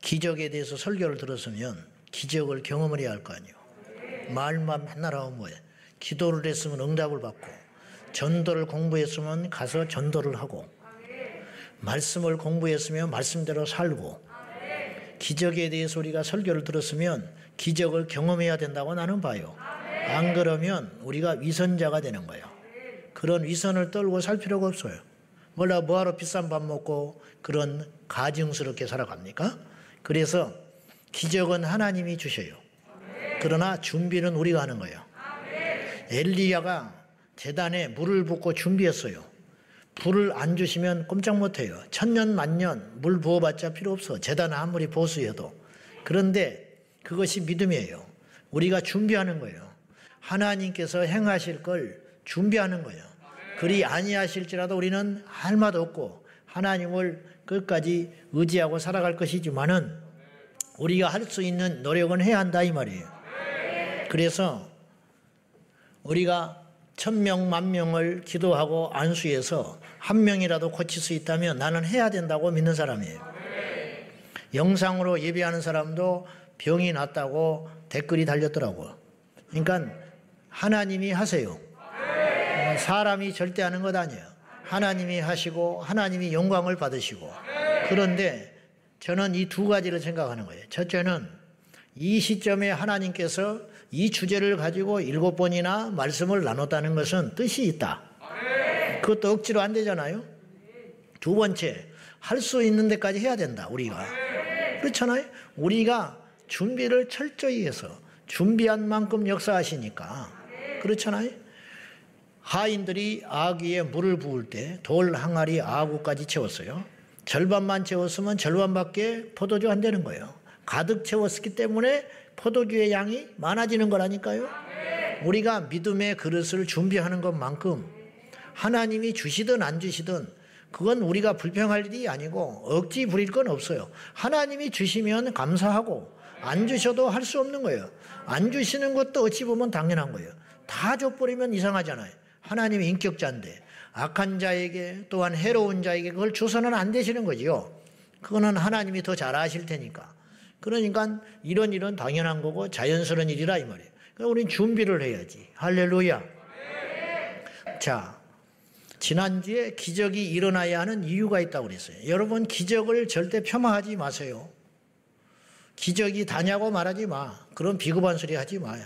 기적에 대해서 설교를 들었으면 기적을 경험을 해야 할 거 아니에요. 말만 맨날 하면 뭐예요? 기도를 했으면 응답을 받고, 전도를 공부했으면 가서 전도를 하고, 말씀을 공부했으면 말씀대로 살고, 기적에 대해서 우리가 설교를 들었으면 기적을 경험해야 된다고 나는 봐요. 안 그러면 우리가 위선자가 되는 거예요. 그런 위선을 떨고 살 필요가 없어요. 몰라 뭐하러 비싼 밥 먹고 그런 가증스럽게 살아갑니까? 그래서 기적은 하나님이 주셔요. 그러나 준비는 우리가 하는 거예요. 엘리야가 제단에 물을 붓고 준비했어요. 불을 안 주시면 꼼짝 못해요. 천년 만년 물 부어봤자 필요 없어. 제단 아무리 보수해도. 그런데 그것이 믿음이에요. 우리가 준비하는 거예요. 하나님께서 행하실 걸 준비하는 거예요. 그리 아니하실지라도 우리는 할 맛 없고 하나님을 끝까지 의지하고 살아갈 것이지만은 우리가 할 수 있는 노력은 해야 한다 이 말이에요. 그래서 우리가 1000명, 10,000명을 기도하고 안수해서 한 명이라도 고칠 수 있다면 나는 해야 된다고 믿는 사람이에요. 영상으로 예배하는 사람도 병이 났다고 댓글이 달렸더라고요. 그러니까 하나님이 하세요. 사람이 절대 하는 것 아니에요. 하나님이 하시고 하나님이 영광을 받으시고. 그런데 저는 이 두 가지를 생각하는 거예요. 첫째는 이 시점에 하나님께서 이 주제를 가지고 7번이나 말씀을 나눴다는 것은 뜻이 있다. 그것도 억지로 안 되잖아요. 두 번째, 할 수 있는 데까지 해야 된다, 우리가. 그렇잖아요. 우리가 준비를 철저히 해서 준비한 만큼 역사하시니까. 그렇잖아요. 하인들이 아귀에 물을 부을 때 돌 항아리 아구까지 채웠어요. 절반만 채웠으면 절반밖에 포도주 안 되는 거예요. 가득 채웠기 때문에 포도주의 양이 많아지는 거라니까요. 우리가 믿음의 그릇을 준비하는 것만큼 하나님이 주시든 안 주시든 그건 우리가 불평할 일이 아니고 억지 부릴 건 없어요. 하나님이 주시면 감사하고 안 주셔도 할 수 없는 거예요. 안 주시는 것도 어찌 보면 당연한 거예요. 다 줘버리면 이상하잖아요. 하나님이 인격자인데 악한 자에게 또한 해로운 자에게 그걸 줘서는 안 되시는 거지요. 그거는 하나님이 더 잘 아실 테니까. 그러니까 이런 일은 당연한 거고 자연스러운 일이라 이 말이에요. 그러니까 우리는 준비를 해야지. 할렐루야. 자, 지난주에 기적이 일어나야 하는 이유가 있다고 그랬어요. 여러분 기적을 절대 폄하하지 마세요. 기적이 다냐고 말하지 마. 그런 비겁한 소리 하지 마요.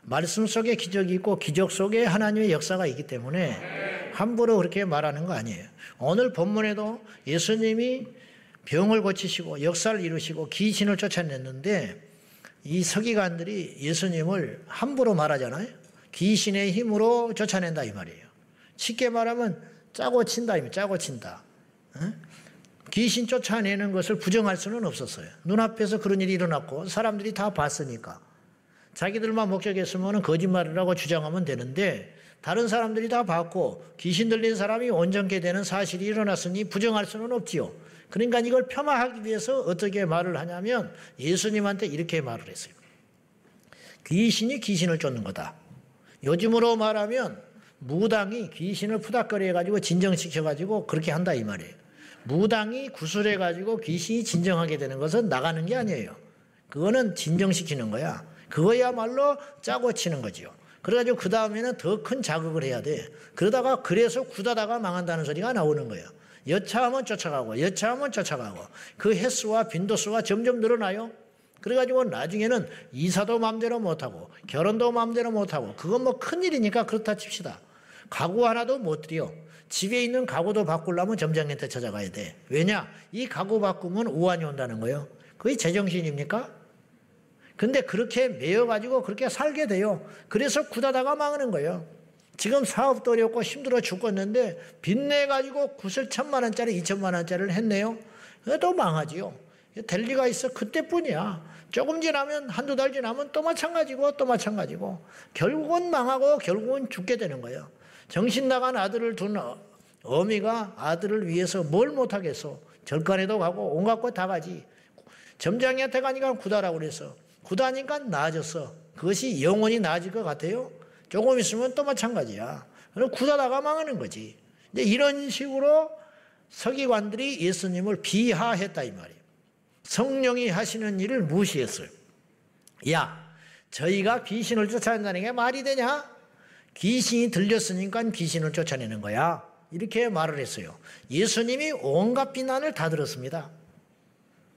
말씀 속에 기적이 있고 기적 속에 하나님의 역사가 있기 때문에 함부로 그렇게 말하는 거 아니에요. 오늘 본문에도 예수님이 병을 고치시고 역사를 이루시고 귀신을 쫓아냈는데 이 서기관들이 예수님을 함부로 말하잖아요. 귀신의 힘으로 쫓아낸다 이 말이에요. 쉽게 말하면 짜고 친다, 짜고 친다. 귀신 쫓아내는 것을 부정할 수는 없었어요. 눈앞에서 그런 일이 일어났고 사람들이 다 봤으니까. 자기들만 목격했으면 거짓말을 하고 주장하면 되는데 다른 사람들이 다 봤고 귀신 들린 사람이 온전케 되는 사실이 일어났으니 부정할 수는 없지요. 그러니까 이걸 폄하하기 위해서 어떻게 말을 하냐면 예수님한테 이렇게 말을 했어요. 귀신이 귀신을 쫓는 거다. 요즘으로 말하면 무당이 귀신을 푸닥거려가지고 진정시켜가지고 그렇게 한다 이 말이에요. 무당이 구술해가지고 귀신이 진정하게 되는 것은 나가는 게 아니에요. 그거는 진정시키는 거야. 그거야말로 짜고 치는 거지요. 그래가지고 그 다음에는 더 큰 자극을 해야 돼. 그러다가 그래서 굳어다가 망한다는 소리가 나오는 거예요. 여차하면 쫓아가고 여차하면 쫓아가고 그 횟수와 빈도수가 점점 늘어나요. 그래가지고 나중에는 이사도 마음대로 못하고 결혼도 마음대로 못하고 그건 뭐 큰일이니까 그렇다 칩시다. 가구 하나도 못 들여. 집에 있는 가구도 바꾸려면 점장한테 찾아가야 돼. 왜냐? 이 가구 바꾸면 우환이 온다는 거예요. 그게 제정신입니까? 근데 그렇게 매여가지고 그렇게 살게 돼요. 그래서 굳어다가 망하는 거예요. 지금 사업도 어렵고 힘들어 죽겠는데 빚내가지고 구슬 1,000만 원짜리 2,000만 원짜리를 했네요. 또 망하지요. 될 리가 있어. 그때뿐이야. 조금 지나면 한두 달 지나면 또 마찬가지고 또 마찬가지고 결국은 망하고 결국은 죽게 되는 거예요. 정신 나간 아들을 둔 어미가 아들을 위해서 뭘 못하겠어. 절간에도 가고 온갖 것 다 가지. 점장한테 가니까 굳어라고 그래서 굳으니까 나아졌어. 그것이 영원히 나아질 것 같아요? 조금 있으면 또 마찬가지야. 그럼 굳어다가 망하는 거지. 이제 이런 식으로 서기관들이 예수님을 비하했다 이 말이에요. 성령이 하시는 일을 무시했어요. 야, 저희가 귀신을 쫓아낸다는 게 말이 되냐? 귀신이 들렸으니까 귀신을 쫓아내는 거야. 이렇게 말을 했어요. 예수님이 온갖 비난을 다 들었습니다.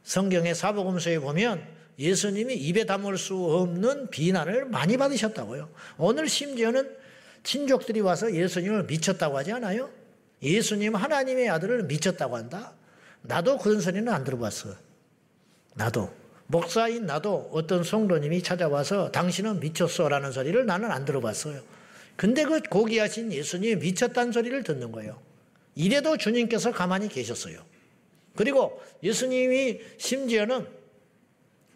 성경의 사복음서에 보면 예수님이 입에 담을 수 없는 비난을 많이 받으셨다고요. 오늘 심지어는 친족들이 와서 예수님을 미쳤다고 하지 않아요? 예수님 하나님의 아들을 미쳤다고 한다? 나도 그런 소리는 안 들어봤어. 나도. 목사인 나도 어떤 성도님이 찾아와서 당신은 미쳤어라는 소리를 나는 안 들어봤어요. 근데 그 고귀하신 예수님이 미쳤다는 소리를 듣는 거예요. 이래도 주님께서 가만히 계셨어요. 그리고 예수님이 심지어는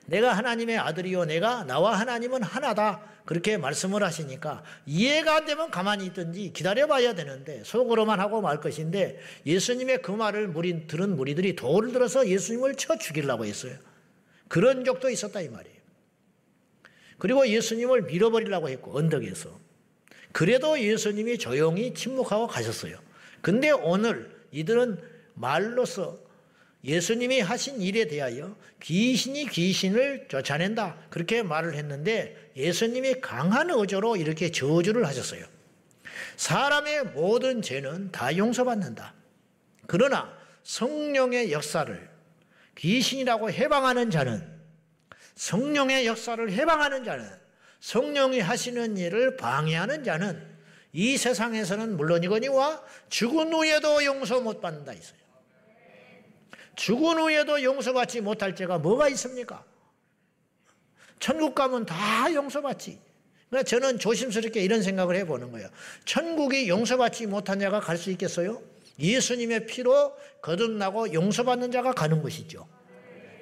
내가 하나님의 아들이요 나와 하나님은 하나다 그렇게 말씀을 하시니까 이해가 안 되면 가만히 있든지 기다려봐야 되는데 속으로만 하고 말 것인데 예수님의 그 말을 들은 무리들이 돌을 들어서 예수님을 쳐 죽이려고 했어요. 그런 적도 있었다 이 말이에요. 그리고 예수님을 밀어버리려고 했고 언덕에서. 그래도 예수님이 조용히 침묵하고 가셨어요. 근데 오늘 이들은 말로서 예수님이 하신 일에 대하여 귀신이 귀신을 쫓아낸다 그렇게 말을 했는데 예수님이 강한 어조로 이렇게 저주를 하셨어요. 사람의 모든 죄는 다 용서받는다. 그러나 성령의 역사를 귀신이라고 해방하는 자는 성령의 역사를 해방하는 자는 성령이 하시는 일을 방해하는 자는 이 세상에서는 물론이거니와 죽은 후에도 용서 못 받는다 있어요. 죽은 후에도 용서받지 못할 죄가 뭐가 있습니까? 천국 가면 다 용서받지. 그러니까 저는 조심스럽게 이런 생각을 해보는 거예요. 천국이 용서받지 못한 자가 갈 수 있겠어요? 예수님의 피로 거듭나고 용서받는 자가 가는 것이죠.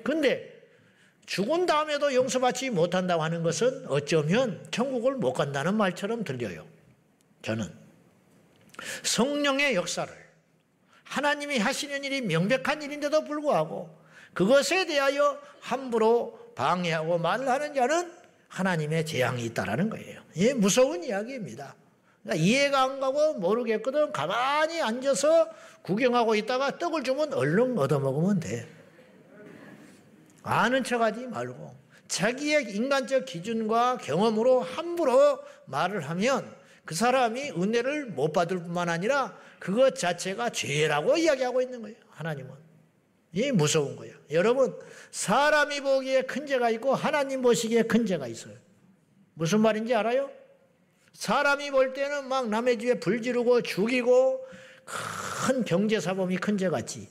그런데 죽은 다음에도 용서받지 못한다고 하는 것은 어쩌면 천국을 못 간다는 말처럼 들려요. 저는 성령의 역사를 하나님이 하시는 일이 명백한 일인데도 불구하고 그것에 대하여 함부로 방해하고 말을 하는 자는 하나님의 재앙이 있다라는 거예요. 이게 무서운 이야기입니다. 그러니까 이해가 안 가고 모르겠거든 가만히 앉아서 구경하고 있다가 떡을 주면 얼른 얻어먹으면 돼. 아는 척하지 말고 자기의 인간적 기준과 경험으로 함부로 말을 하면 그 사람이 은혜를 못 받을 뿐만 아니라 그것 자체가 죄라고 이야기하고 있는 거예요. 하나님은. 이게 무서운 거예요. 여러분 사람이 보기에 큰 죄가 있고 하나님 보시기에 큰 죄가 있어요. 무슨 말인지 알아요? 사람이 볼 때는 막 남의 집에 불 지르고 죽이고 큰 경제사범이 큰 죄 같지.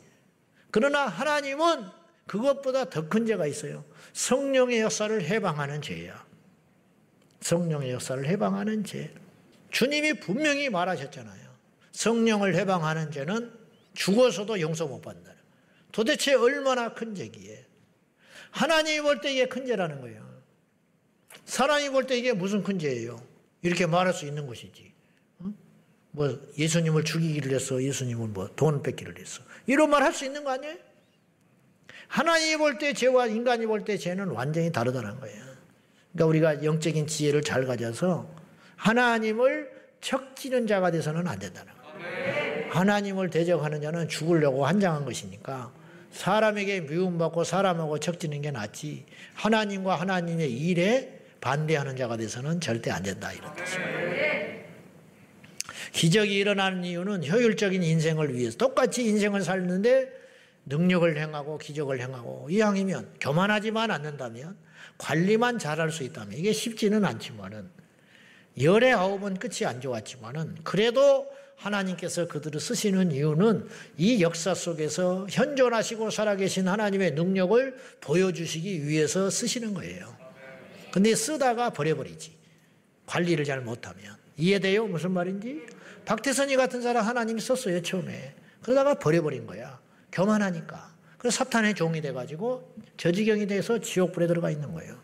그러나 하나님은 그것보다 더 큰 죄가 있어요. 성령의 역사를 해방하는 죄야. 성령의 역사를 해방하는 죄. 주님이 분명히 말하셨잖아요. 성령을 해방하는 죄는 죽어서도 용서 못 받는다. 도대체 얼마나 큰 죄기에. 하나님이 볼 때 이게 큰 죄라는 거예요. 사람이 볼 때 이게 무슨 큰 죄예요. 이렇게 말할 수 있는 것이지. 뭐 예수님을 죽이기를 했어. 예수님을 뭐 돈 뺏기를 했어. 이런 말 할 수 있는 거 아니에요? 하나님이 볼 때 죄와 인간이 볼 때 죄는 완전히 다르다는 거예요. 그러니까 우리가 영적인 지혜를 잘 가져서 하나님을 척지는 자가 돼서는 안 된다는 거예요. 하나님을 대적하는 자는 죽으려고 한장한 것이니까 사람에게 미움받고 사람하고 척지는 게 낫지 하나님과 하나님의 일에 반대하는 자가 돼서는 절대 안 된다 이런 뜻입니다. 기적이 일어나는 이유는 효율적인 인생을 위해서 똑같이 인생을 살는데 능력을 행하고 기적을 행하고 이왕이면 교만하지만 않는다면 관리만 잘할 수 있다면 이게 쉽지는 않지만은 열의 아홉은 끝이 안 좋았지만은 그래도 하나님께서 그들을 쓰시는 이유는 이 역사 속에서 현존하시고 살아계신 하나님의 능력을 보여주시기 위해서 쓰시는 거예요. 근데 쓰다가 버려버리지. 관리를 잘 못하면. 이해돼요? 무슨 말인지? 박태선이 같은 사람 하나님이 썼어요 처음에. 그러다가 버려버린 거야. 교만하니까. 그래서 사탄의 종이 돼가지고 저지경이 돼서 지옥불에 들어가 있는 거예요.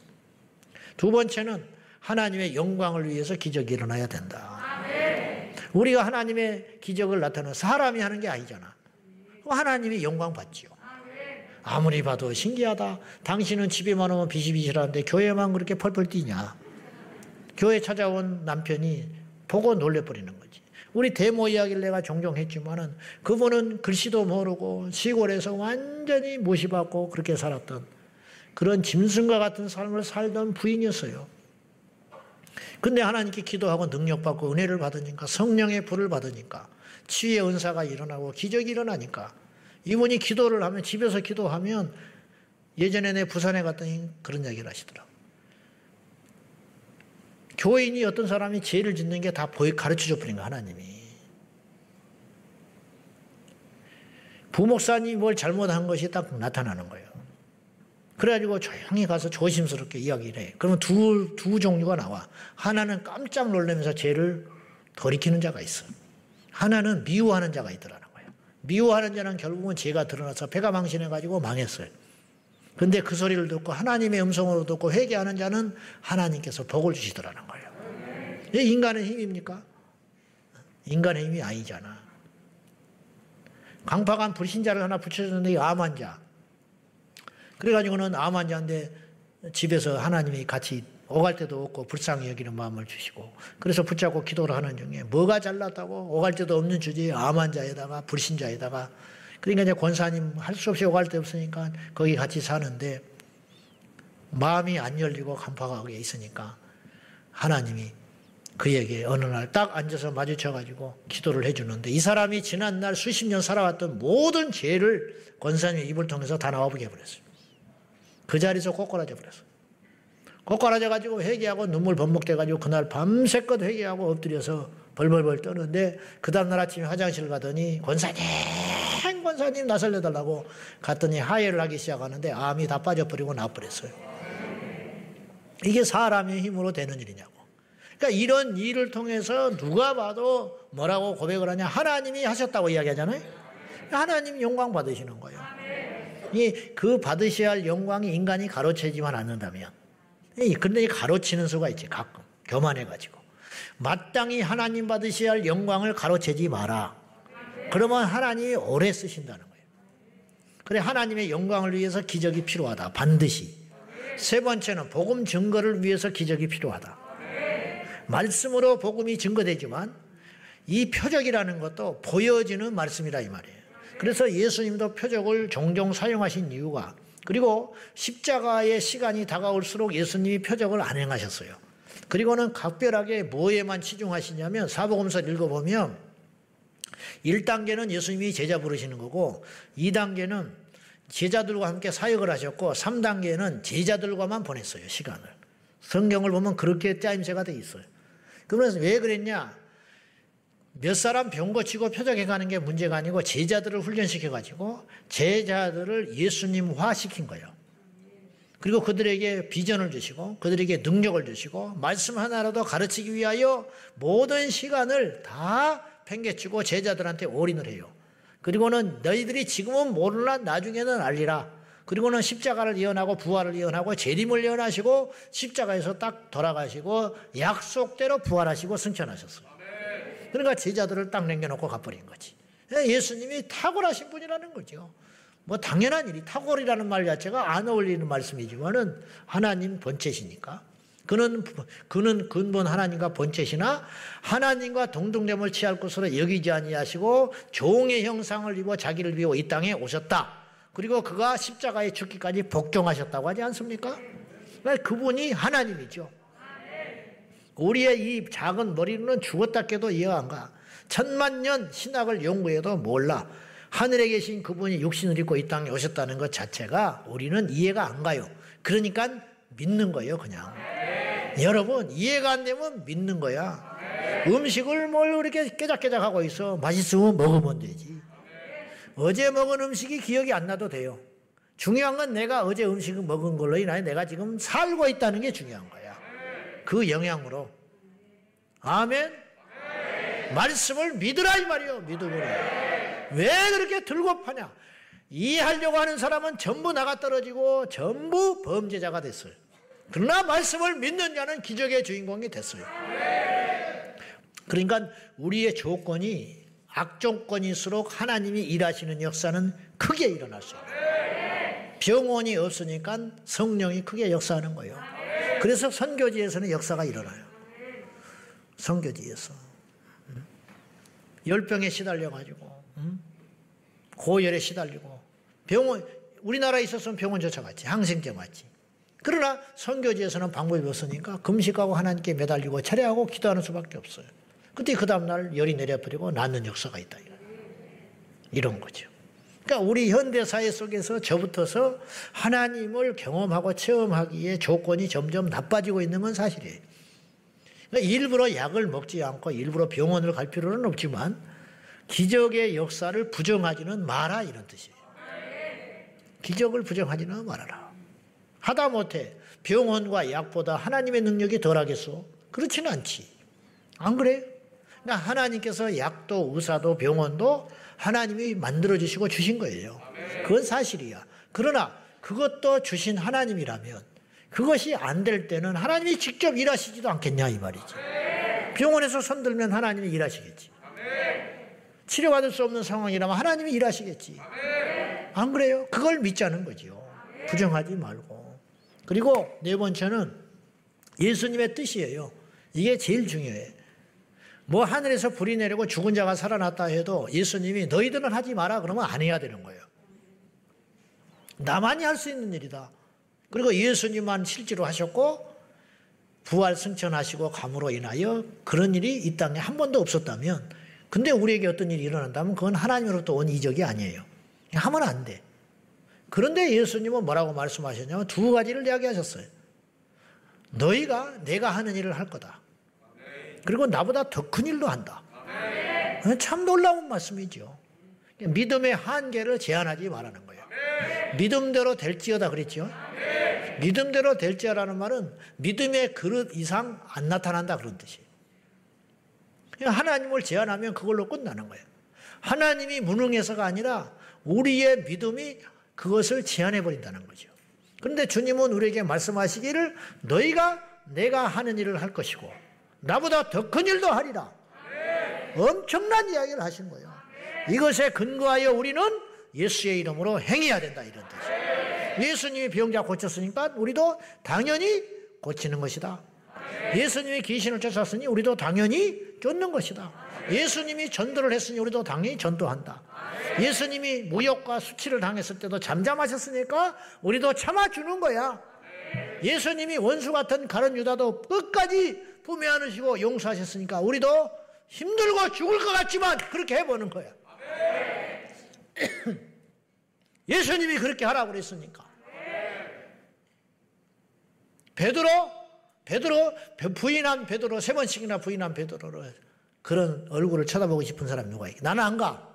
두 번째는 하나님의 영광을 위해서 기적이 일어나야 된다. 우리가 하나님의 기적을 나타내는 사람이 하는 게 아니잖아. 하나님이 영광 받지요. 아무리 봐도 신기하다. 당신은 집에만 오면 비실비실하는데 교회만 그렇게 펄펄 뛰냐. 교회 찾아온 남편이 보고 놀래버리는 거지. 우리 대모 이야기를 내가 종종 했지만은 그분은 글씨도 모르고 시골에서 완전히 무시받고 그렇게 살았던 그런 짐승과 같은 삶을 살던 부인이었어요. 근데 하나님께 기도하고 능력받고 은혜를 받으니까 성령의 불을 받으니까 치유의 은사가 일어나고 기적이 일어나니까 이분이 기도를 하면 집에서 기도하면 예전에 내 부산에 갔더니 그런 이야기를 하시더라고요. 교인이 어떤 사람이 죄를 짓는 게 다 가르쳐줘 버린 거야 하나님이. 부목사님이 뭘 잘못한 것이 딱 나타나는 거예요. 그래가지고 조용히 가서 조심스럽게 이야기를 해. 그러면 두 종류가 나와. 하나는 깜짝 놀라면서 죄를 돌이키는 자가 있어. 하나는 미워하는 자가 있더라는 거예요. 미워하는 자는 결국은 죄가 드러나서 배가 망신해가지고 망했어요. 근데 그 소리를 듣고 하나님의 음성으로 듣고 회개하는 자는 하나님께서 복을 주시더라는 거예요. 이게 인간의 힘입니까? 인간의 힘이 아니잖아. 강팍한 불신자를 하나 붙여줬는데 암 환자. 그래가지고는 암 환자인데 집에서 하나님이 같이 오갈 때도 없고 불쌍히 여기는 마음을 주시고 그래서 붙잡고 기도를 하는 중에 뭐가 잘났다고 오갈 데도 없는 주제에 암 환자에다가 불신자에다가 그러니까 이제 권사님 할 수 없이 오갈 데 없으니까 거기 같이 사는데 마음이 안 열리고 간파하게 있으니까 하나님이 그에게 어느 날 딱 앉아서 마주쳐가지고 기도를 해주는데 이 사람이 지난날 수십 년 살아왔던 모든 죄를 권사님의 입을 통해서 다 나와보게 해버렸어요. 그 자리에서 꼬꾸라져 버렸어요. 꼬꾸라져가지고 회개하고 눈물 범벅돼가지고 그날 밤새껏 회개하고 엎드려서 벌벌벌 떠는데 그 다음날 아침에 화장실 가더니 권사님 나 살려달라고 갔더니 하혈을 하기 시작하는데 암이 다 빠져버리고 나버렸어요. 이게 사람의 힘으로 되는 일이냐고. 그러니까 이런 일을 통해서 누가 봐도 뭐라고 고백을 하냐. 하나님이 하셨다고 이야기하잖아요. 하나님이 영광 받으시는 거예요. 그 받으셔야 할 영광이 인간이 가로채지만 않는다면. 근데 가로치는 수가 있지 가끔. 교만해가지고. 마땅히 하나님 받으셔야 할 영광을 가로채지 마라. 그러면 하나님이 오래 쓰신다는 거예요. 그래 하나님의 영광을 위해서 기적이 필요하다. 반드시. 세 번째는 복음 증거를 위해서 기적이 필요하다. 말씀으로 복음이 증거되지만 이 표적이라는 것도 보여지는 말씀이다 이 말이에요. 그래서 예수님도 표적을 종종 사용하신 이유가 그리고 십자가의 시간이 다가올수록 예수님이 표적을 안 행하셨어요. 그리고는 각별하게 뭐에만 치중하시냐면 사복음서를 읽어보면 1단계는 예수님이 제자 부르시는 거고 2단계는 제자들과 함께 사역을 하셨고 3단계는 제자들과만 보냈어요. 시간을. 성경을 보면 그렇게 짜임새가 돼 있어요. 그러면서 왜 그랬냐? 몇 사람 병 고치고 표적해 가는 게 문제가 아니고 제자들을 훈련시켜가지고 제자들을 예수님화 시킨 거예요. 그리고 그들에게 비전을 주시고 그들에게 능력을 주시고 말씀 하나라도 가르치기 위하여 모든 시간을 다 팽개치고 제자들한테 올인을 해요. 그리고는 너희들이 지금은 모르나 나중에는 알리라. 그리고는 십자가를 예언하고 부활을 예언하고 재림을 예언하시고 십자가에서 딱 돌아가시고 약속대로 부활하시고 승천하셨어요. 그러니까 제자들을 딱 남겨놓고 가버린 거지. 예수님이 탁월하신 분이라는 거죠. 뭐 당연한 일이 탁월이라는 말 자체가 안 어울리는 말씀이지만은 하나님 본체시니까. 그는 근본 하나님과 본체시나 하나님과 동등됨을 취할 것으로 여기지 아니하시고 종의 형상을 입어 자기를 비워 이 땅에 오셨다. 그리고 그가 십자가에 죽기까지 복종하셨다고 하지 않습니까? 그러니까 그분이 하나님이죠. 우리의 이 작은 머리로는 죽었다 깨도 이해가 안 가. 1000만 신학을 연구해도 몰라. 하늘에 계신 그분이 육신을 입고 이 땅에 오셨다는 것 자체가 우리는 이해가 안 가요. 그러니까 믿는 거예요, 그냥. 여러분, 이해가 안 되면 믿는 거야. 음식을 뭘 그렇게 깨작깨작하고 있어. 맛있으면 먹으면 되지. 어제 먹은 음식이 기억이 안 나도 돼요. 중요한 건 내가 어제 음식을 먹은 걸로 인하여 내가 지금 살고 있다는 게 중요한 거야. 그 영향으로. 아멘. 말씀을 믿으라 이 말이요. 믿으라. 왜 그렇게 들고 파냐? 이해하려고 하는 사람은 전부 나가 떨어지고 전부 범죄자가 됐어요. 그러나 말씀을 믿는 자는 기적의 주인공이 됐어요. 그러니까 우리의 조건이 악조건일수록 하나님이 일하시는 역사는 크게 일어날 수 있어요. 병원이 없으니까 성령이 크게 역사하는 거예요. 그래서 선교지에서는 역사가 일어나요. 선교지에서. 열병에 시달려가지고 고열에 시달리고 병원 우리나라에 있었으면 병원 쫓아갔지. 항생제 맞지. 그러나 선교지에서는 방법이 없으니까 금식하고 하나님께 매달리고 철회하고 기도하는 수밖에 없어요. 그때 그 다음날 열이 내려버리고 낫는 역사가 있다. 이런 거죠. 그러니까 우리 현대사회 속에서 저부터서 하나님을 경험하고 체험하기에 조건이 점점 나빠지고 있는 건 사실이에요. 그러니까 일부러 약을 먹지 않고 일부러 병원을 갈 필요는 없지만 기적의 역사를 부정하지는 마라 이런 뜻이에요. 기적을 부정하지는 말아라. 하다못해 병원과 약보다 하나님의 능력이 덜하겠어? 그렇지는 않지. 안 그래요? 그러니까 하나님께서 약도 의사도 병원도 하나님이 만들어주시고 주신 거예요. 그건 사실이야. 그러나 그것도 주신 하나님이라면 그것이 안 될 때는 하나님이 직접 일하시지도 않겠냐 이 말이지. 병원에서 손들면 하나님이 일하시겠지. 치료받을 수 없는 상황이라면 하나님이 일하시겠지. 안 그래요? 그걸 믿자는 거죠. 부정하지 말고. 그리고 네 번째는 예수님의 뜻이에요. 이게 제일 중요해. 뭐 하늘에서 불이 내리고 죽은 자가 살아났다 해도 예수님이 너희들은 하지 마라 그러면 안 해야 되는 거예요. 나만이 할 수 있는 일이다. 그리고 예수님만 실제로 하셨고 부활 승천하시고 감으로 인하여 그런 일이 이 땅에 한 번도 없었다면 근데 우리에게 어떤 일이 일어난다면 그건 하나님으로부터 온 이적이 아니에요. 하면 안 돼. 그런데 예수님은 뭐라고 말씀하셨냐면 두 가지를 이야기하셨어요. 너희가 내가 하는 일을 할 거다. 그리고 나보다 더 큰 일도 한다. 참 놀라운 말씀이죠. 믿음의 한계를 제한하지 말라는 거예요. 믿음대로 될지어다 그랬죠. 믿음대로 될지어라는 말은 믿음의 그릇 이상 안 나타난다 그런 뜻이에요. 하나님을 제한하면 그걸로 끝나는 거예요. 하나님이 무능해서가 아니라 우리의 믿음이 그것을 제한해버린다는 거죠. 그런데 주님은 우리에게 말씀하시기를 너희가 내가 하는 일을 할 것이고 나보다 더 큰 일도 하리라. 엄청난 이야기를 하신 거예요. 이것에 근거하여 우리는 예수의 이름으로 행해야 된다 이런 뜻이에요. 예수님이 병자 고쳤으니까 우리도 당연히 고치는 것이다. 예수님이 귀신을 쫓았으니 우리도 당연히 쫓는 것이다. 예수님이 전도를 했으니 우리도 당연히 전도한다. 예수님이 무역과 수치를 당했을 때도 잠잠하셨으니까 우리도 참아주는 거야. 예수님이 원수 같은 가룟 유다도 끝까지 품에 안으시고 용서하셨으니까 우리도 힘들고 죽을 것 같지만 그렇게 해보는 거야. 예수님이 그렇게 하라고 그랬으니까. 베드로 부인한 베드로 3번씩이나 부인한 베드로를 그런 얼굴을 쳐다보고 싶은 사람 누가 있게? 나는 안 가.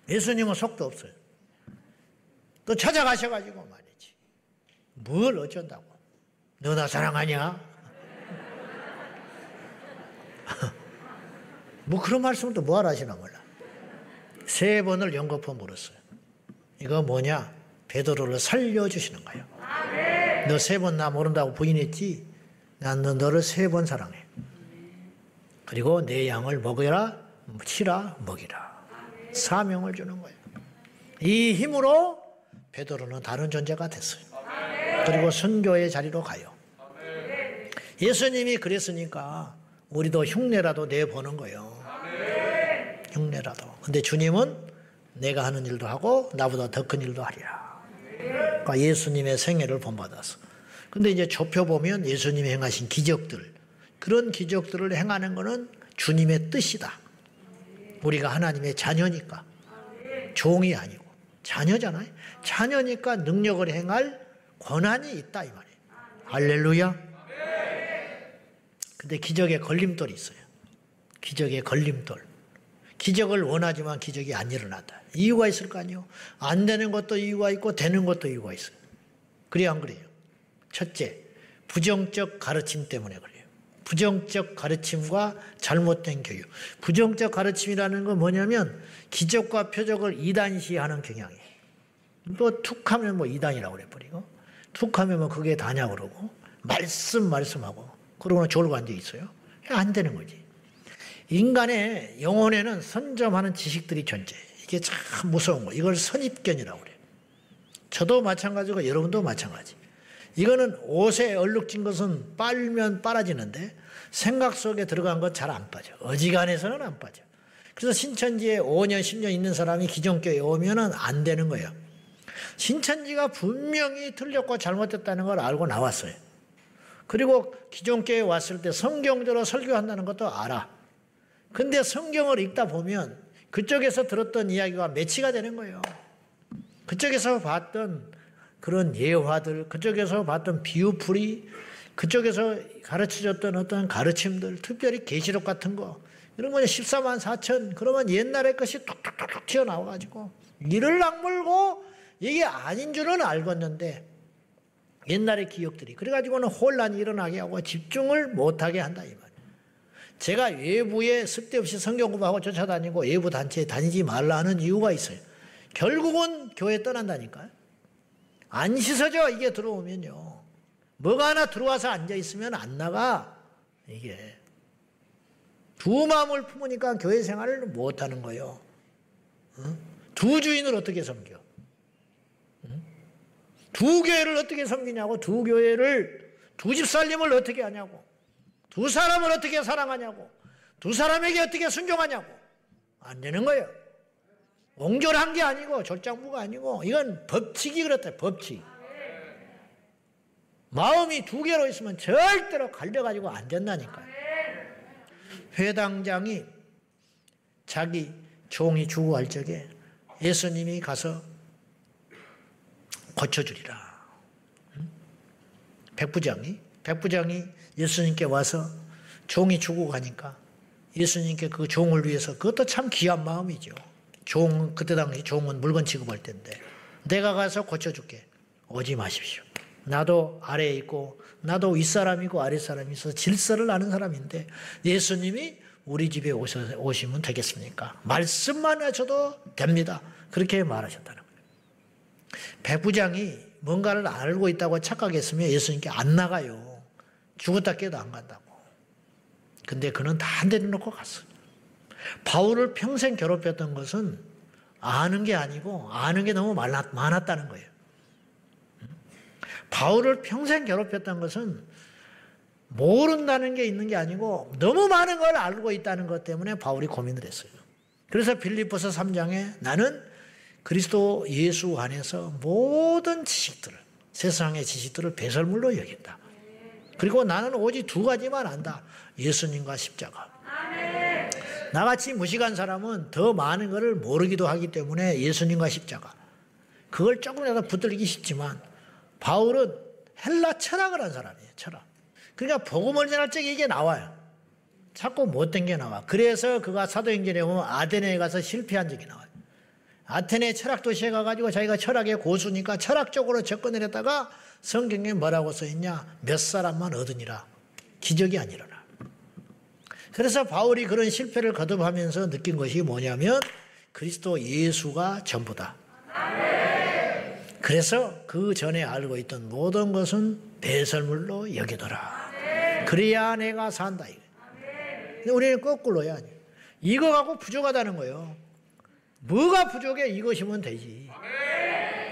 예수님은 속도 없어요. 또 찾아가셔가지고 말이지. 뭘 어쩐다고. 너 나 사랑하냐? 뭐 그런 말씀을 또 뭐하러 하시나 몰라. 3번을 연거푸 물었어요. 이거 뭐냐? 베드로를 살려주시는 거예요. 너 3번 나 모른다고 부인했지? 난 너를 3번 사랑해. 그리고 내 양을 먹여라, 치라, 먹이라. 사명을 주는 거예요. 이 힘으로 베드로는 다른 존재가 됐어요. 그리고 선교의 자리로 가요. 예수님이 그랬으니까 우리도 흉내라도 내보는 거예요. 흉내라도. 근데 주님은 내가 하는 일도 하고 나보다 더 큰 일도 하리라. 그러니까 예수님의 생애를 본받아서. 근데 이제 좁혀보면 예수님이 행하신 기적들, 그런 기적들을 행하는 것은 주님의 뜻이다. 우리가 하나님의 자녀니까. 종이 아니고 자녀잖아요. 자녀니까 능력을 행할 권한이 있다 이 말이에요. 할렐루야. 근데 기적에 걸림돌이 있어요. 기적에 걸림돌. 기적을 원하지만 기적이 안 일어난다. 이유가 있을 거 아니에요. 안 되는 것도 이유가 있고 되는 것도 이유가 있어요. 그래요 안 그래요? 첫째, 부정적 가르침 때문에 그래요. 부정적 가르침과 잘못된 교육. 부정적 가르침이라는 건 뭐냐면 기적과 표적을 이단시하는 경향이에요. 또 툭하면 뭐 이단이라고 그래버리고 툭하면 뭐 그게 다냐 그러고 말씀하고 그러고는 졸고 앉아 있어요. 안 되는 거지. 인간의 영혼에는 선점하는 지식들이 존재해요. 이게 참 무서운 거예요. 이걸 선입견이라고 그래요. 저도 마찬가지고 여러분도 마찬가지. 이거는 옷에 얼룩진 것은 빨면 빨아지는데 생각 속에 들어간 건 잘 안 빠져. 어지간해서는 안 빠져. 그래서 신천지에 5년, 10년 있는 사람이 기존교회에 오면은 안 되는 거예요. 신천지가 분명히 틀렸고 잘못됐다는 걸 알고 나왔어요. 그리고 기존교회에 왔을 때 성경대로 설교한다는 것도 알아. 근데 성경을 읽다 보면 그쪽에서 들었던 이야기가 매치가 되는 거예요. 그쪽에서 봤던 그런 예화들, 그쪽에서 봤던 비유풀이, 그쪽에서 가르쳐줬던 어떤 가르침들, 특별히 계시록 같은 거, 이런 거 14만 4천, 그러면 옛날의 것이 툭툭툭툭 튀어나와가지고 이를 악물고 이게 아닌 줄은 알겠는데 옛날의 기억들이 그래가지고는 혼란이 일어나게 하고 집중을 못하게 한다 이 말이에요. 제가 외부에 쓸데없이 성경 공부하고 쫓아다니고 외부 단체에 다니지 말라는 이유가 있어요. 결국은 교회 떠난다니까요. 안 씻어져 이게 들어오면요. 뭐가 하나 들어와서 앉아있으면 안 나가. 이게 두 마음을 품으니까 교회 생활을 못하는 거예요. 두 주인을 어떻게 섬겨? 두 교회를 어떻게 섬기냐고. 두 교회를, 두 집 살림을 어떻게 하냐고. 두 사람을 어떻게 사랑하냐고. 두 사람에게 어떻게 순종하냐고. 안 되는 거예요. 옹졸한 게 아니고 졸장부가 아니고 이건 법칙이 그렇다. 법칙. 마음이 두 개로 있으면 절대로 갈려가지고 안 된다니까요. 회당장이 자기 종이 죽어갈 적에 예수님이 가서 고쳐주리라. 백부장이 예수님께 와서 종이 죽고 가니까 예수님께 그 종을 위해서, 그것도 참 귀한 마음이죠. 그때 당시 종은 물건 취급할 때인데, 내가 가서 고쳐줄게. 오지 마십시오. 나도 아래에 있고 나도 윗사람이고 아랫사람이 있어서 질서를 아는 사람인데 예수님이 우리 집에 오시면 되겠습니까? 말씀만 하셔도 됩니다. 그렇게 말하셨다는 거예요. 백부장이 뭔가를 알고 있다고 착각했으면 예수님께 안 나가요. 죽었다 깨도 안 간다고. 근데 그는 다 내려놓고 갔어요. 바울을 평생 괴롭혔던 것은 아는 게 아니고 아는 게 너무 많았다는 거예요. 바울을 평생 괴롭혔던 것은 모른다는 게 있는 게 아니고 너무 많은 걸 알고 있다는 것 때문에 바울이 고민을 했어요. 그래서 빌립보서 3장에 나는 그리스도 예수 안에서 모든 지식들을, 세상의 지식들을 배설물로 여긴다. 그리고 나는 오직 두 가지만 안다. 예수님과 십자가. 나같이 무식한 사람은 더 많은 것을 모르기도 하기 때문에 예수님과 십자가. 그걸 조금이라도 붙들기 쉽지만 바울은 헬라 철학을 한 사람이에요. 철학. 그러니까 복음을 전할 적에 이게 나와요. 자꾸 못된 게 나와. 그래서 그가 사도행전에 보면 아테네에 가서 실패한 적이 나와요. 아테네 철학 도시에 가가지고 자기가 철학의 고수니까 철학적으로 접근을 했다가 성경에 뭐라고 써있냐. 몇 사람만 얻으니라. 기적이 안 일어나. 그래서 바울이 그런 실패를 거듭하면서 느낀 것이 뭐냐면 그리스도 예수가 전부다. 그래서 그 전에 알고 있던 모든 것은 배설물로 여기더라. 그래야 내가 산다. 근데 우리는 거꾸로야. 이거 갖고 부족하다는 거예요. 뭐가 부족해? 이것이면 되지.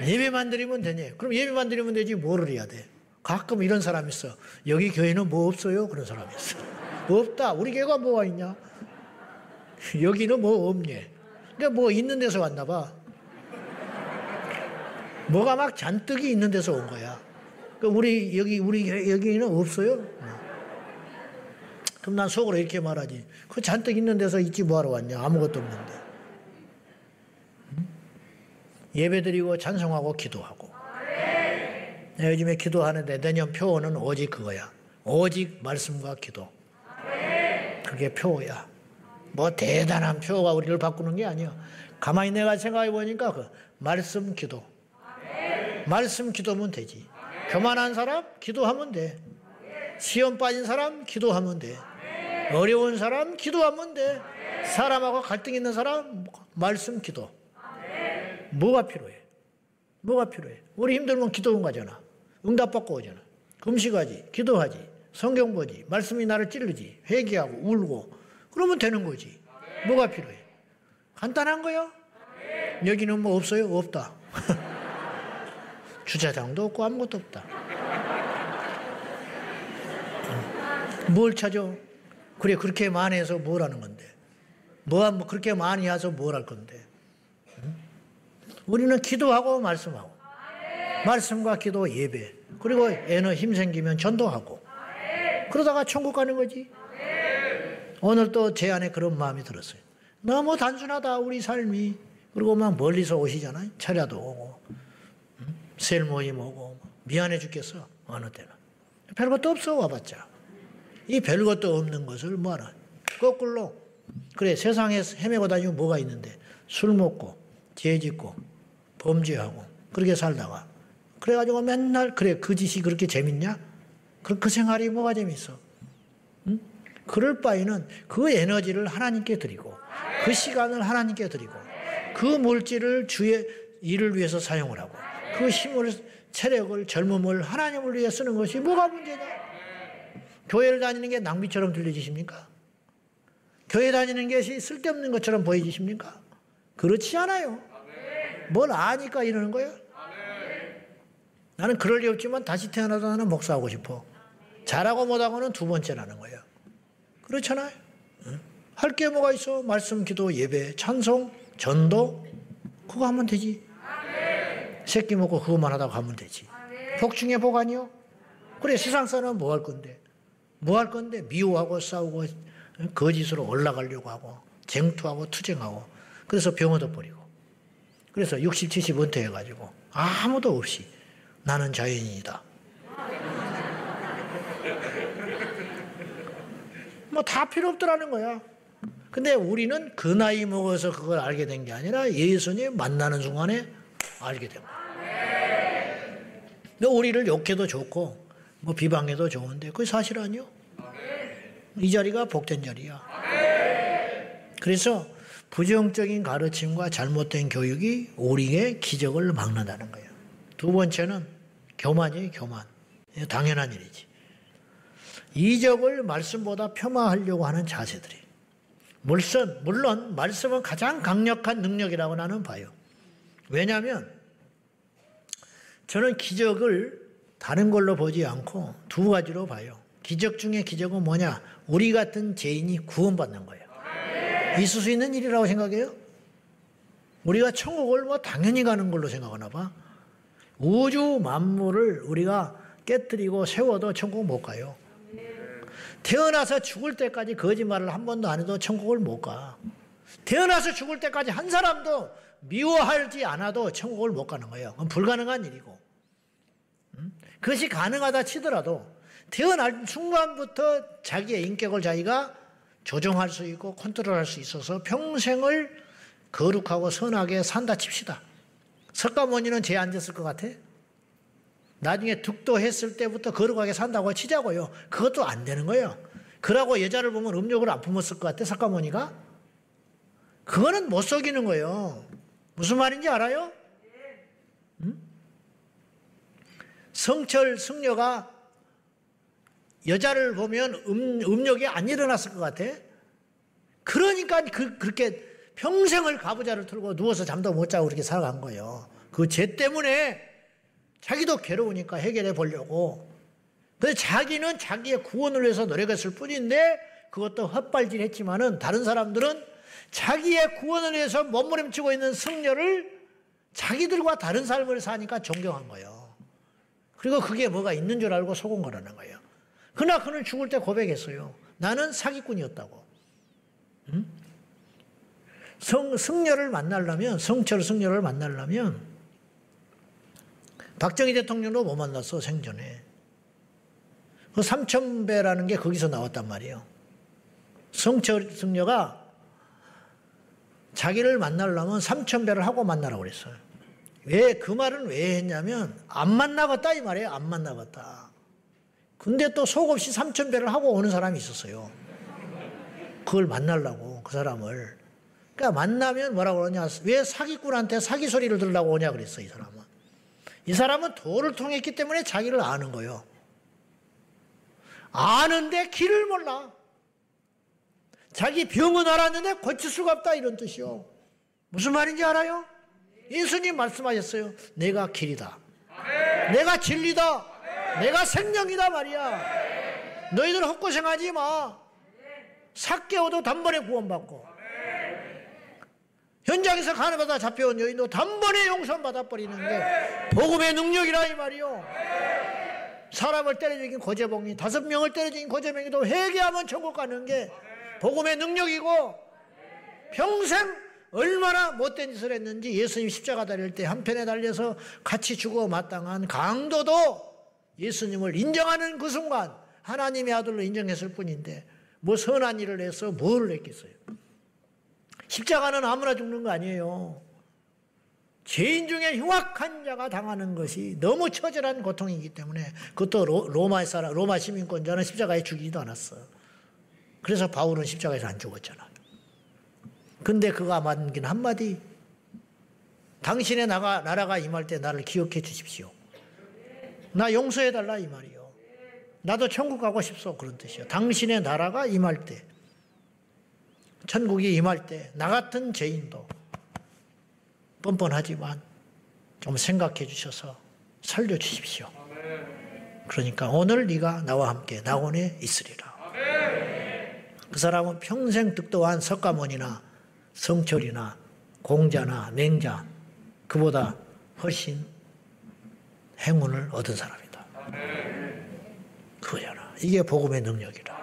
예배만 드리면 되냐? 그럼 예배만 드리면 되지 뭐를 해야 돼? 가끔 이런 사람이 있어. 여기 교회는 뭐 없어요? 그런 사람이 있어. 뭐 없다. 우리 교회가 뭐가 있냐? 여기는 뭐 없니? 그러니까 뭐 있는 데서 왔나 봐. 뭐가 막 잔뜩이 있는 데서 온 거야. 그러니까 우리 여기는 없어요? 그럼 난 속으로 이렇게 말하지. 그 잔뜩 있는 데서 있지 뭐하러 왔냐? 아무것도 없는데. 예배드리고 찬송하고 기도하고. 내가 요즘에 기도하는데 내년 표어는 오직 그거야. 오직 말씀과 기도. 그게 표어야. 뭐 대단한 표어가 우리를 바꾸는 게 아니야. 가만히 내가 생각해 보니까 그 말씀 기도. 말씀 기도하면 되지. 교만한 사람 기도하면 돼. 시험 빠진 사람 기도하면 돼. 어려운 사람 기도하면 돼. 사람하고 갈등 있는 사람 말씀 기도. 뭐가 필요해? 뭐가 필요해? 우리 힘들면 기도원 가잖아. 응답받고 오잖아. 금식하지, 기도하지, 성경 보지, 말씀이 나를 찌르지, 회개하고 울고 그러면 되는 거지. 뭐가 필요해? 간단한 거야. 여기는 뭐 없어요? 없다. 주차장도 없고 아무것도 없다. 뭘 찾아? 그래, 그렇게 많이 해서 뭘 하는 건데? 뭐 그렇게 많이 해서 뭘 할 건데? 응? 우리는 기도하고 말씀하고, 말씀과 기도 예배, 그리고 애는 힘 생기면 전도하고, 그러다가 천국 가는 거지. 오늘 또 제 안에 그런 마음이 들었어요. 너무 단순하다, 우리 삶이. 그리고 막 멀리서 오시잖아요. 차례도 오고, 셀 모임 오고, 미안해 죽겠어, 어느 때는. 별것도 없어, 와봤자. 이 별것도 없는 것을 뭐하나. 거꾸로. 그래, 세상에 헤매고 다니면 뭐가 있는데. 술 먹고, 죄 짓고, 범죄하고, 그렇게 살다가. 그래가지고 맨날, 그래, 그 짓이 그렇게 재밌냐? 그 생활이 뭐가 재밌어? 응? 그럴 바에는 그 에너지를 하나님께 드리고, 그 시간을 하나님께 드리고, 그 물질을 주의 일을 위해서 사용을 하고, 그 힘을, 체력을, 젊음을 하나님을 위해 쓰는 것이 뭐가 문제냐? 교회를 다니는 게 낭비처럼 들려지십니까? 교회 다니는 것이 쓸데없는 것처럼 보여지십니까? 그렇지 않아요. 뭘 아니까 이러는 거예요? 나는 그럴 리 없지만 다시 태어나도 나는 목사하고 싶어. 잘하고 못하고는 두 번째라는 거예요. 그렇잖아요. 할 게 뭐가 있어? 말씀, 기도, 예배, 찬송, 전도, 그거 하면 되지. 새끼 먹고 그것만 하다가 가면 되지. 복 중에 복 아니요? 그래, 세상 사람은 뭐 할 건데? 뭐 할 건데? 미워하고 싸우고 거짓으로 올라가려고 하고 쟁투하고 투쟁하고, 그래서 병 얻어버리고, 그래서 60, 70 은퇴해가지고 아무도 없이 나는 자연인이다. 뭐 다 필요 없더라는 거야. 근데 우리는 그 나이 먹어서 그걸 알게 된 게 아니라 예수님 만나는 순간에 알게 된 거야. 근데 우리를 욕해도 좋고 뭐 비방해도 좋은데 그게 사실 아니요. 이 자리가 복된 자리야. 그래서 부정적인 가르침과 잘못된 교육이 우리의 기적을 막는다는 거예요. 두 번째는 교만이에요, 교만. 당연한 일이지. 이적을 말씀보다 폄하하려고 하는 자세들이. 물론 말씀은 가장 강력한 능력이라고 나는 봐요. 왜냐하면 저는 기적을 다른 걸로 보지 않고 두 가지로 봐요. 기적 중에 기적은 뭐냐? 우리 같은 죄인이 구원받는 거예요. 있을 수 있는 일이라고 생각해요? 우리가 천국을 뭐 당연히 가는 걸로 생각하나 봐. 우주 만물을 우리가 깨뜨리고 세워도 천국 못 가요. 태어나서 죽을 때까지 거짓말을 한 번도 안 해도 천국을 못 가. 태어나서 죽을 때까지 한 사람도 미워하지 않아도 천국을 못 가는 거예요. 그건 불가능한 일이고. 그것이 가능하다 치더라도 태어날 순간부터 자기의 인격을 자기가 조정할 수 있고 컨트롤할 수 있어서 평생을 거룩하고 선하게 산다 칩시다. 석가모니는 죄 안 졌을 것 같아? 나중에 득도했을 때부터 거룩하게 산다고 치자고요. 그것도 안 되는 거예요. 그러고 여자를 보면 음욕을 안 품었을 것 같아, 석가모니가? 그거는 못 속이는 거예요. 무슨 말인지 알아요? 성철, 승려가 여자를 보면 음욕이 안 일어났을 것 같아? 그러니까 그렇게 평생을 가부좌를 틀고 누워서 잠도 못 자고 그렇게 살아간 거예요. 그 죄 때문에 자기도 괴로우니까 해결해 보려고. 근데 자기는 자기의 구원을 위해서 노력했을 뿐인데 그것도 헛발질 했지만은 다른 사람들은 자기의 구원을 위해서 몸부림치고 있는 승려를 자기들과 다른 삶을 사니까 존경한 거예요. 그리고 그게 뭐가 있는 줄 알고 속은 거라는 거예요. 그러나 그는 죽을 때 고백했어요. 나는 사기꾼이었다고. 승려를 만나려면, 성철 승려를 만나려면 박정희 대통령도 못 만났어, 생전에. 그 삼천배라는 게 거기서 나왔단 말이에요. 성철 승려가 자기를 만나려면 삼천배를 하고 만나라고 그랬어요. 그 말은 왜 했냐면 안 만나겠다 이 말이에요. 안 만나겠다. 근데 또 속없이 삼천배를 하고 오는 사람이 있었어요. 그걸 만나려고, 그 사람을. 그러니까 만나면 뭐라고 그러냐. 왜 사기꾼한테 사기 소리를 들으려고 오냐 그랬어, 이 사람은. 이 사람은 도를 통했기 때문에 자기를 아는 거예요. 아는데 길을 몰라. 자기 병은 알았는데 고칠 수가 없다, 이런 뜻이요. 무슨 말인지 알아요? 예수님 말씀하셨어요. 내가 길이다. 내가 진리다. 내가 생명이다 말이야. 너희들 헛고생하지 마. 삭개오도 단번에 구원받고 현장에서 가늠하다 잡혀온 여인도 단번에 용서받아버리는 게 복음의 능력이라 이 말이요. 사람을 때려 죽인 고재봉이 5명을 때려 죽인 고재봉이도 회개하면 천국 가는 게 복음의 능력이고, 평생 얼마나 못된 짓을 했는지 예수님 십자가 달릴 때 한편에 달려서 같이 죽어 마땅한 강도도 예수님을 인정하는 그 순간 하나님의 아들로 인정했을 뿐인데 뭐 선한 일을 해서 뭘 했겠어요. 십자가는 아무나 죽는 거 아니에요. 죄인 중에 흉악한 자가 당하는 것이 너무 처절한 고통이기 때문에, 그것도 로마 시민권자는 십자가에 죽이지도 않았어. 그래서 바울은 십자가에서 안 죽었잖아. 근데 그가 남긴 한마디, 당신의 나라가 임할 때 나를 기억해 주십시오. 나 용서해달라 이 말이요. 나도 천국 가고 싶소, 그런 뜻이요. 당신의 나라가 임할 때, 천국이 임할 때 나 같은 죄인도 뻔뻔하지만 좀 생각해 주셔서 살려주십시오. 그러니까 오늘 네가 나와 함께 낙원에 있으리라. 그 사람은 평생 득도한 석가모니나 성철이나 공자나 맹자, 그보다 훨씬 행운을 얻은 사람이다. 그거잖아. 이게 복음의 능력이라.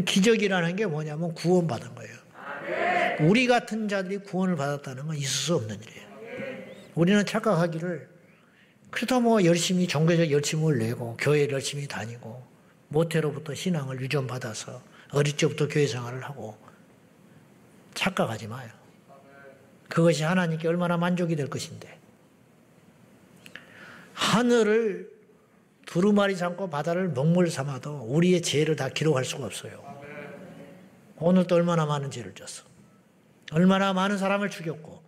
기적이라는 게 뭐냐면 구원받은 거예요. 우리 같은 자들이 구원을 받았다는 건 있을 수 없는 일이에요. 우리는 착각하기를 그래도 뭐 열심히 종교적 열심을 내고 교회를 열심히 다니고 모태로부터 신앙을 유전받아서 어릴 적부터 교회 생활을 하고, 착각하지 마요. 그것이 하나님께 얼마나 만족이 될 것인데. 하늘을 두루마리 삼고 바다를 먹물 삼아도 우리의 죄를 다 기록할 수가 없어요. 오늘도 얼마나 많은 죄를 졌어. 얼마나 많은 사람을 죽였고,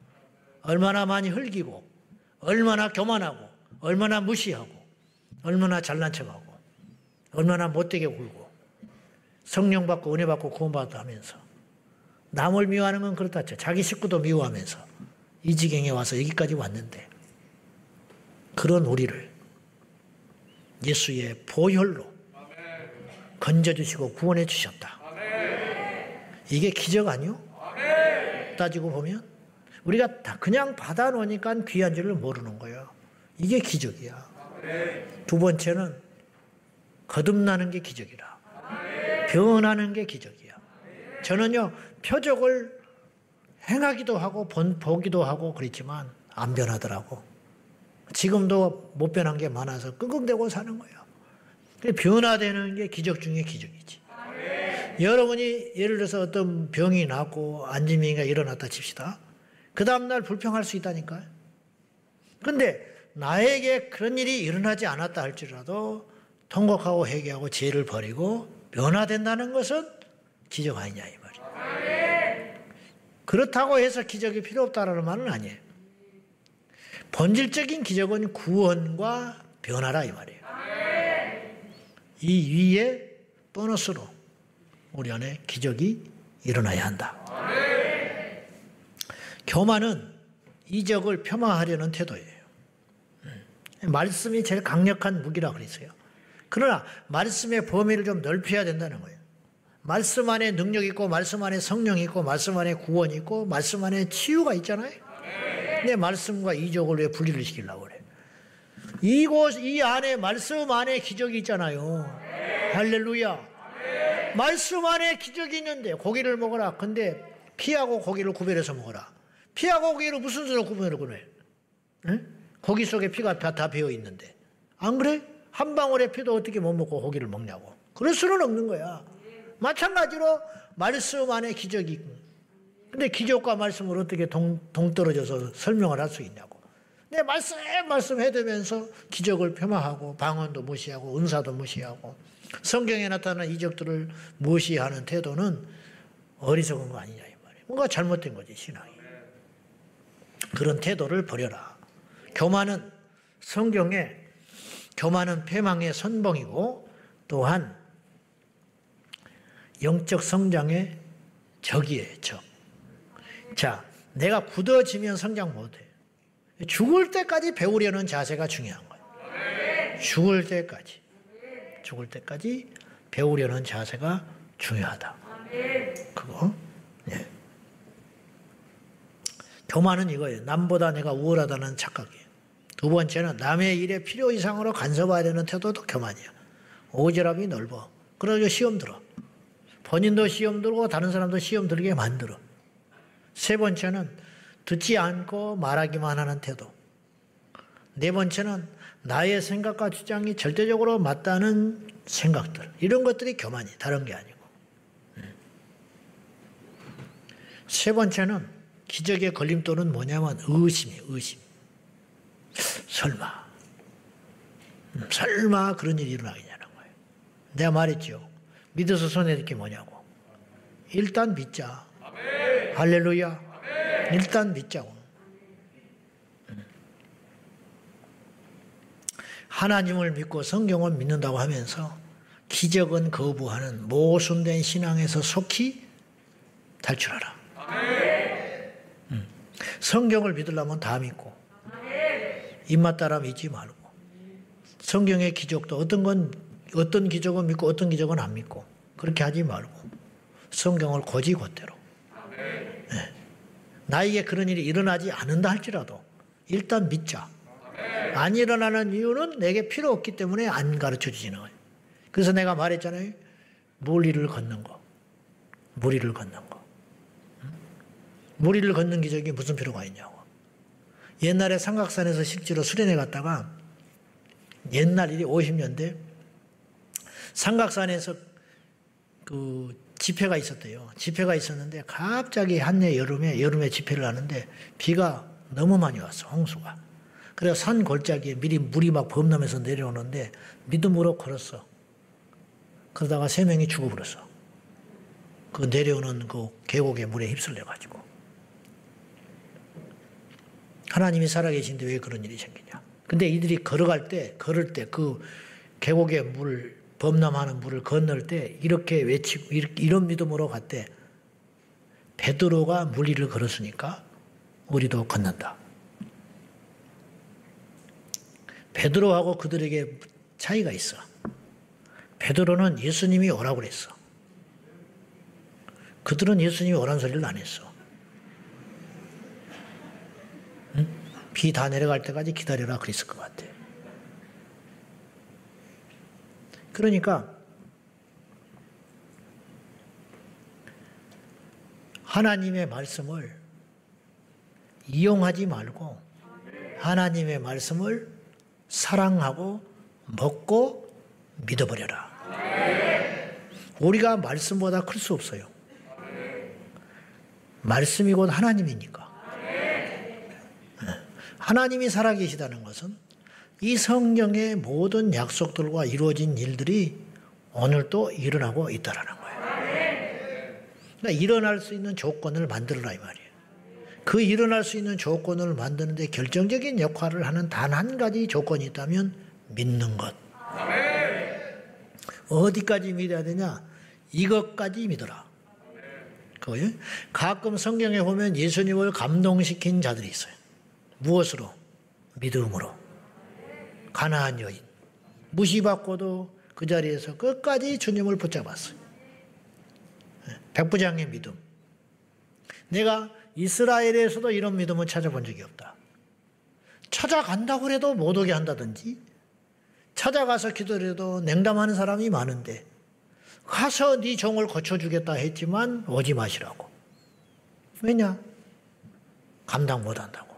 얼마나 많이 흘기고, 얼마나 교만하고, 얼마나 무시하고, 얼마나 잘난 척하고, 얼마나 못되게 굴고, 성령 받고 은혜 받고 구원받았다 하면서 남을 미워하는 건 그렇다 쳐. 자기 식구도 미워하면서 이 지경에 와서 여기까지 왔는데, 그런 우리를 예수의 보혈로 건져주시고 구원해 주셨다. 이게 기적 아니요? 따지고 보면 우리가 다 그냥 받아놓으니까 귀한 줄을 모르는 거예요. 이게 기적이야. 두 번째는 거듭나는 게 기적이라. 변하는 게 기적이야. 저는요, 표적을 행하기도 하고 보기도 하고 그랬지만 안 변하더라고. 지금도 못 변한 게 많아서 끙끙대고 사는 거예요. 변화되는 게 기적 중에 기적이지. 여러분이 예를 들어서 어떤 병이 났고 안진병이가 일어났다 칩시다. 그 다음날 불평할 수 있다니까요. 근데 나에게 그런 일이 일어나지 않았다 할지라도 통곡하고 회개하고 죄를 버리고 변화된다는 것은 기적 아니냐 이 말이에요. 그렇다고 해서 기적이 필요 없다라는 말은 아니에요. 본질적인 기적은 구원과 변화라 이 말이에요. 이 위에 보너스로 우리 안에 기적이 일어나야 한다. 교만은 이적을 폄하하려는 태도예요. 말씀이 제일 강력한 무기라 그랬어요. 그러나 말씀의 범위를 좀 넓혀야 된다는 거예요. 말씀 안에 능력이 있고 말씀 안에 성령이 있고 말씀 안에 구원이 있고 말씀 안에 치유가 있잖아요. 근데 말씀과 이적을 왜 분리를 시키려고 그래? 이 안에 말씀 안에 기적이 있잖아요. 할렐루야. 말씀 안에 기적이 있는데 고기를 먹어라. 근데 피하고 고기를 구별해서 먹어라. 피하고 고기를 무슨 수로 구별을 그래? 고기 속에 피가 다 배어 있는데. 안 그래? 한 방울의 피도 어떻게 못 먹고 고기를 먹냐고. 그럴 수는 없는 거야. 마찬가지로 말씀 안에 기적이 있고. 근데 기적과 말씀을 어떻게 동떨어져서 설명을 할 수 있냐고. 근데 말씀 해두면서 기적을 폄하하고 방언도 무시하고 은사도 무시하고 성경에 나타나는 이적들을 무시하는 태도는 어리석은 거 아니냐 이 말이에요. 뭔가 잘못된 거지 신앙이. 그런 태도를 버려라. 교만은 성경에 교만은 패망의 선봉이고 또한 영적 성장의 적이에요. 적. 자, 내가 굳어지면 성장 못해. 죽을 때까지 배우려는 자세가 중요한 거예요. 죽을 때까지. 죽을 때까지 배우려는 자세가 중요하다. 그거. 예. 교만은 이거예요. 남보다 내가 우월하다는 착각이에요. 두 번째는 남의 일에 필요 이상으로 간섭하려는 태도도 교만이야. 오지랖이 넓어. 그래서 시험 들어. 본인도 시험 들고 다른 사람도 시험 들게 만들어. 세 번째는 듣지 않고 말하기만 하는 태도. 네 번째는 나의 생각과 주장이 절대적으로 맞다는 생각들. 이런 것들이 교만이 다른 게 아니고. 세 번째는 기적의 걸림돌은 뭐냐면 의심이에요. 의심. 설마 그런 일이 일어나겠냐는 거예요. 내가 말했죠. 믿어서 손해될 게 뭐냐고. 일단 믿자. 아멘. 할렐루야. 아멘. 일단 믿자고. 하나님을 믿고 성경을 믿는다고 하면서 기적은 거부하는 모순된 신앙에서 속히 탈출하라. 성경을 믿으려면 다 믿고 입맛 따라 믿지 말고 성경의 기적도 어떤 기적은 믿고 어떤 기적은 안 믿고 그렇게 하지 말고 성경을 곧이곧대로 네. 나에게 그런 일이 일어나지 않는다 할지라도 일단 믿자. 안 일어나는 이유는 내게 필요 없기 때문에 안 가르쳐 주시는 거예요. 그래서 내가 말했잖아요. 무리를 걷는 거. 무리를 걷는 거. 무리를 걷는 기적이 무슨 필요가 있냐고. 옛날에 삼각산에서 실제로 수련회 갔다가 옛날 일이 50년대 삼각산에서 그 집회가 있었대요. 집회가 있었는데 갑자기 한해 여름에 집회를 하는데 비가 너무 많이 왔어. 홍수가. 그래서 산 골짜기에 미리 물이 막 범람해서 내려오는데 믿음으로 걸었어. 그러다가 3명이 죽어버렸어. 그 내려오는 그 계곡의 물에 휩쓸려가지고. 하나님이 살아계신데 왜 그런 일이 생기냐. 근데 이들이 걸을 때 그 계곡의 물, 범람하는 물을 건널 때 이렇게 외치고 이런 믿음으로 갔대. 베드로가 물 위를 걸었으니까 우리도 걷는다. 베드로하고 그들에게 차이가 있어. 베드로는 예수님이 오라고 그랬어. 그들은 예수님이 오라는 소리를 안 했어. 응? 비 다 내려갈 때까지 기다려라 그랬을 것 같아. 그러니까 하나님의 말씀을 이용하지 말고 하나님의 말씀을 사랑하고 먹고 믿어버려라. 우리가 말씀보다 클 수 없어요. 말씀이 곧 하나님이니까. 하나님이 살아계시다는 것은 이 성경의 모든 약속들과 이루어진 일들이 오늘도 일어나고 있다는 거예요. 그러니까 일어날 수 있는 조건을 만들어라 이 말이에요. 그 일어날 수 있는 조건을 만드는데 결정적인 역할을 하는 단 한 가지 조건이 있다면 믿는 것. 어디까지 믿어야 되냐? 이것까지 믿어라. 그거예요. 가끔 성경에 보면 예수님을 감동시킨 자들이 있어요. 무엇으로? 믿음으로. 가나안 여인. 무시받고도 그 자리에서 끝까지 주님을 붙잡았어요. 백부장의 믿음. 내가 이스라엘에서도 이런 믿음을 찾아본 적이 없다. 찾아간다고 해도 못 오게 한다든지 찾아가서 기도해도 냉담하는 사람이 많은데 가서 네 종을 고쳐주겠다 했지만 오지 마시라고. 왜냐? 감당 못한다고.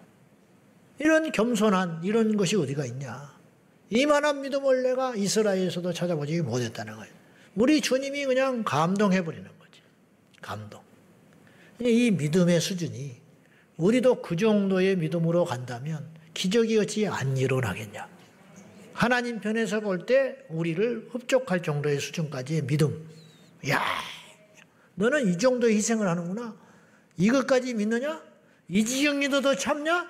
이런 겸손한 이런 것이 어디가 있냐. 이만한 믿음을 내가 이스라엘에서도 찾아보지 못했다는 거예요. 우리 주님이 그냥 감동해버리는 거지. 감동. 이 믿음의 수준이 우리도 그 정도의 믿음으로 간다면 기적이 어찌 안 일어나겠냐. 하나님 편에서 볼 때 우리를 흡족할 정도의 수준까지의 믿음. 야, 너는 이 정도의 희생을 하는구나. 이것까지 믿느냐? 이 지경 믿어도 참냐?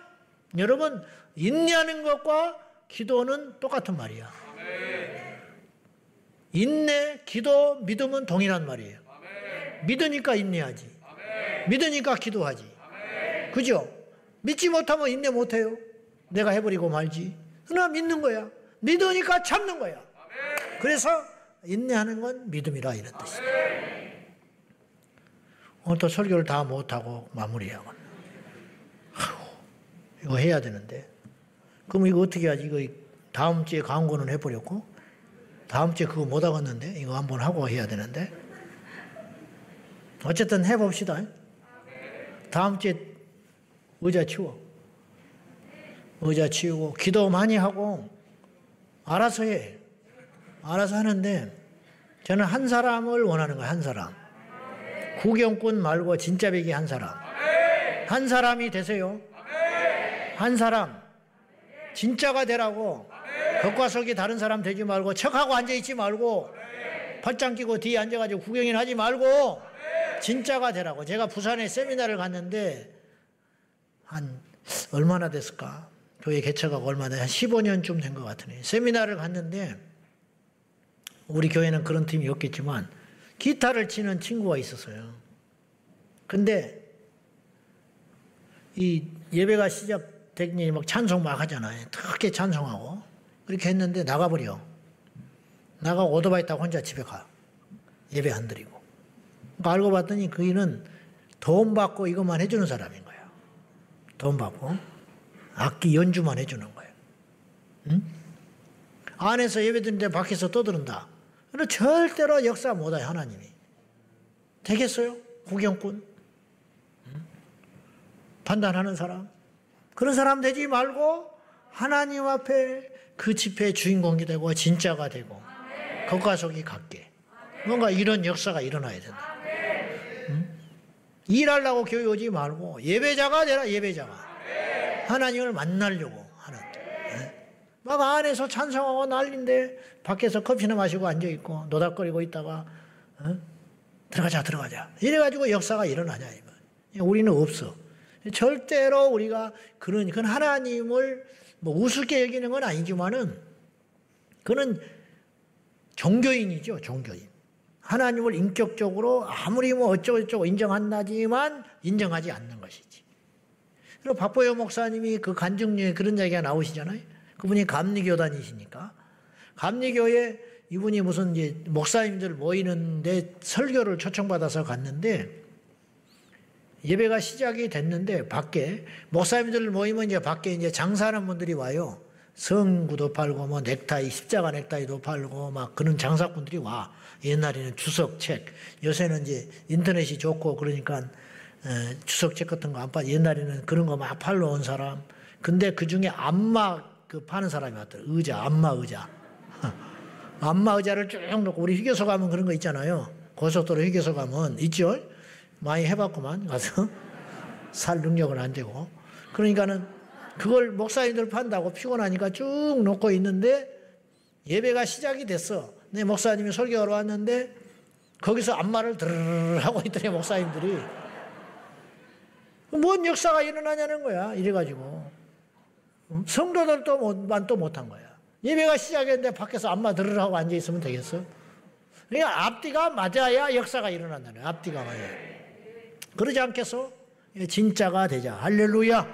여러분, 인내하는 것과 기도는 똑같은 말이야. 인내, 기도, 믿음은 동일한 말이에요. 믿으니까 인내하지. 믿으니까 기도하지. 그죠? 믿지 못하면 인내 못해요. 내가 해버리고 말지. 그러나 믿는 거야. 믿으니까 참는 거야. 그래서 인내하는 건 믿음이라 이런 뜻입니다. 오늘 또 설교를 다 못하고 마무리하고 이거 해야 되는데 그럼 이거 어떻게 하지? 이거 다음 주에 광고는 해버렸고 다음 주에 그거 못 하겠는데 이거 한번 하고 해야 되는데 어쨌든 해봅시다. 다음 주에 의자 치워. 의자 치우고 기도 많이 하고 알아서 해. 알아서 하는데 저는 한 사람을 원하는 거예요. 한 사람. 구경꾼 말고 진짜 배기 한 사람. 한 사람이 되세요. 한 사람. 진짜가 되라고. 겉과 속이 다른 사람 되지 말고 척하고 앉아있지 말고 팔짱 끼고 뒤에 앉아가지고 구경이나 하지 말고 진짜가 되라고. 제가 부산에 세미나를 갔는데 한 얼마나 됐을까? 교회 개척하고 얼마나 한 15년쯤 된 것 같으네. 세미나를 갔는데 우리 교회는 그런 팀이 없겠지만 기타를 치는 친구가 있었어요. 근데 이 예배가 시작되니 막 찬송 막 하잖아요. 크게 찬송하고 그렇게 했는데 나가버려. 나가고 오토바이 타고 혼자 집에 가. 예배 안 드리고. 그러니까 알고 봤더니 그이는 돈 받고 이것만 해주는 사람인 거예요. 돈 받고 악기 연주만 해주는 거예요. 응? 안에서 예배 드리는데 밖에서 떠드는다. 그런데 절대로 역사 못해요. 하나님이. 되겠어요? 구경꾼? 응? 판단하는 사람? 그런 사람 되지 말고 하나님 앞에 그 집회의 주인공이 되고 진짜가 되고 겉과 속이 같게 뭔가 이런 역사가 일어나야 된다. 응? 일하려고 교회 오지 말고 예배자가 되라. 예배자가. 하나님을 만나려고 하는. 막 안에서 찬송하고 난리인데 밖에서 커피나 마시고 앉아있고 노닥거리고 있다가 들어가자 이래가지고 역사가 일어나냐. 우리는 없어. 절대로 우리가 그런 하나님을 뭐 우습게 여기는 건 아니지만은 그는 종교인이죠. 종교인. 하나님을 인격적으로 아무리 뭐 어쩌고저쩌고 인정한다지만 인정하지 않는 것이지. 그리고 박보영 목사님이 그 간증류에 그런 이야기가 나오시잖아요. 그분이 감리교단이시니까. 감리교에 이분이 무슨 이제 목사님들 모이는데 설교를 초청받아서 갔는데 예배가 시작이 됐는데 밖에 목사님들 모이면 이제 밖에 이제 장사하는 분들이 와요. 성구도 팔고 뭐 넥타이, 십자가 넥타이도 팔고 막 그런 장사꾼들이 와. 옛날에는 주석책, 요새는 이제 인터넷이 좋고 그러니까 주석책 같은 거 안 팔. 옛날에는 그런 거 막 팔러 온 사람. 근데 그 중에 안마 그 파는 사람이 왔더라. 의자, 안마 의자. 안마 의자를 쭉 놓고 우리 휴게소 가면 그런 거 있잖아요. 고속도로 휴게소 가면 있죠. 많이 해봤구만 가서 살 능력은 안 되고. 그러니까는 그걸 목사님들 판다고 피곤하니까 쭉 놓고 있는데 예배가 시작이 됐어. 내 목사님이 설교하러 왔는데 거기서 안마를 드르르 하고 있더니 목사님들이 뭔 역사가 일어나냐는 거야. 이래가지고 성도들만 또 못한 거야. 예배가 시작했는데 밖에서 안마 드르르 하고 앉아있으면 되겠어? 그러니까 앞뒤가 맞아야 역사가 일어난다는 거야. 앞뒤가 맞아야. 그러지 않겠어? 진짜가 되자. 할렐루야.